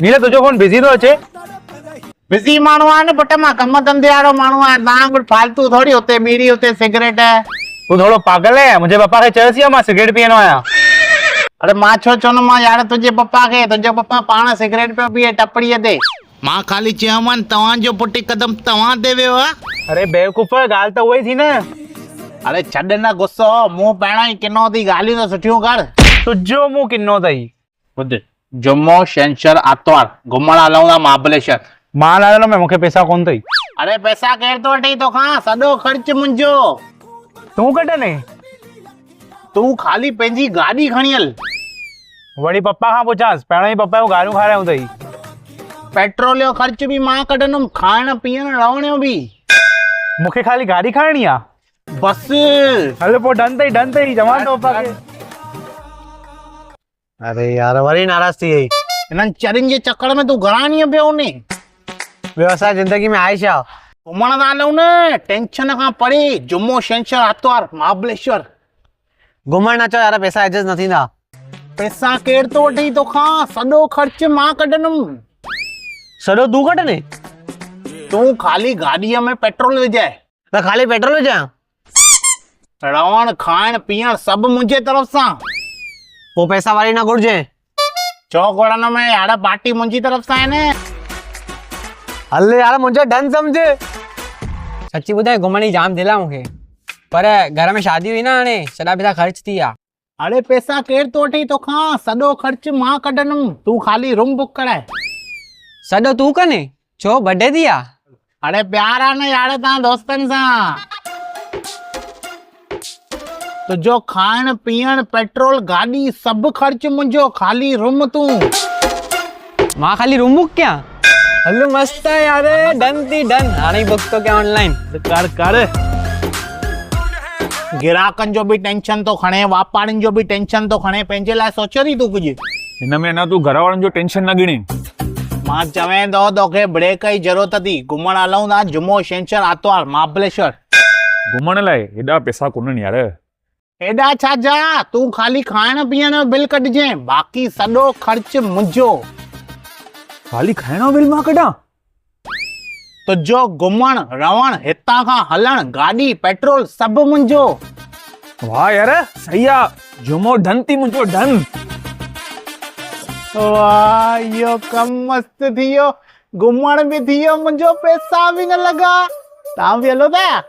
नीले तुझो phone busy तो अचे बिजी माण्हू आहे न पुट, मां कम धंधे वारो माण्हू आहियां। तव्हां कुझु फालतू थोड़ी हुते बीड़ी हुते सिगरेट। तू थोड़ो पागल है। मुझे पापा के चयोसी मां सिगरेट पीअणो आहियां। अरे मां छो चवंदुमि मां यार तुंहिंजे पप्पा खे, तुंहिंजो पप्पा पाण सिगरेट पियो पीए टपड़ीअ ते। मां खाली चयोमांनि तव्हांजो पुटु हिकदमि तव्हां ते वियो आहे। अरे बेवकूफ़, ॻाल्हि त उहा ई थी न। अरे छॾ न गुस्सो, मूं पहिरियों ई किनो थी, ॻाल्हियूं त सुठियूं कर। तुझो मुंहुं किनो अथई। ॿुध, जुमो छंछरु आर्तवार घुमण हलूं था महाबलेश्वर। मां न हलंदुमि, मूंखे पैसा कोन अथई। अरे पैसा केरु थो वठे तोखां? सॼो ख़र्च मुंहिंजो। तूं कढने? तूं खाली पंहिंजी गाॾी खणी हल। वरी पप्पा खां पुछांसि, पहिरियों ई पप्पा जो गारियूं खारायूं अथई। पेट्रोल जो ख़र्च बि मां कढंदुमि, खाइण पीअण रहण जो बि। मूंखे खाली गाड़ी खणणी आहे बस। हल पोइ डन अथई जमा थो पप्पा खे। अरे यार वरी नाराज थी गई। इन्हनि चरिनि जे चक्कर में तूं घणा ॾींहं पियो वञे? व्यवसाय जिंदगी में आहे छा? घुमण था हलूं न, टेंशन खां परे। जुमो छंछरु आर्तवार महाबलेश्वर। घुमण न चो यार, पैसा एडजस्ट न थींदा। पैसा केरु थो वठे तोखां? सॼो ख़र्च मां कढंदुमि। सॼो तूं कढने? तूं खाली गाॾीअ में पेट्रोल विझाए। त खाली पेट्रोल विझां? रहण खाइण पीअण सभु मुंहिंजे तरफ़ सां। पोइ पैसा वारी न घुर्जे। छो घुरन में यार, पार्टी मुंहिंजी तरफ़ सां आहे न। हल यार मुंहिंजो डन समझ। सच्ची ॿुधाए घुमण जी जाम दिल आहे मूंखे, पर घर में शादी हुई न, हाणे सॼा पैसा ख़र्च थी विया। अरे पैसा केरु थो वठे तोखां? सॼो ख़र्च मां कढंदुमि, तूं खाली रूम बुक कराए। सॼो तूं कने? छो बर्थडे थी आहे? अरे प्यार आहे न यार तव्हां दोस्तनि सां। तुंहिंजो खाइण पीअण पेट्रोल गाॾी सभु ख़र्च मुंहिंजो, खाली रूम तूं। मां खाली रूम बुक कयां? हलो मस्त है यार, डन थी डन। हाणे बुक तो क्या ऑनलाइन कर। गिराकनि जो बि टेंशन तो खणे, वापारियुनि जो बि टेंशन तो खणे, पंहिंजे लाइ सोचो थी तूं कुझु? हिन में न तूं घर वारनि जो टेंशन न गिणी। मां चवें थो तोखे ब्रेक जी ज़रूरत थी। घुमण हलूं था जुमो छंछरु आर्तवार महाबलेश्वर। घुमण लाइ हेॾा पैसा कोन्हनि यार। हेॾा छा जा? तूं खाली खाइण पीअण जो बिल कढिजांइ, बाक़ी सॼो ख़र्च मुंहिंजो। खाली खाइण जो बिल मां कढां? तुंहिंजो घुमण रहण, हितां खां हलण, गाॾी पेट्रोल सभु मुंहिंजो। वाह यार सही आहे। जुमो धन थी मुंहिंजो धन। वाह इहो कमु मस्त थी वियो। घुमण बि थी वियो मुंहिंजो, पैसा बि न लॻा। तव्हां बि हलो था?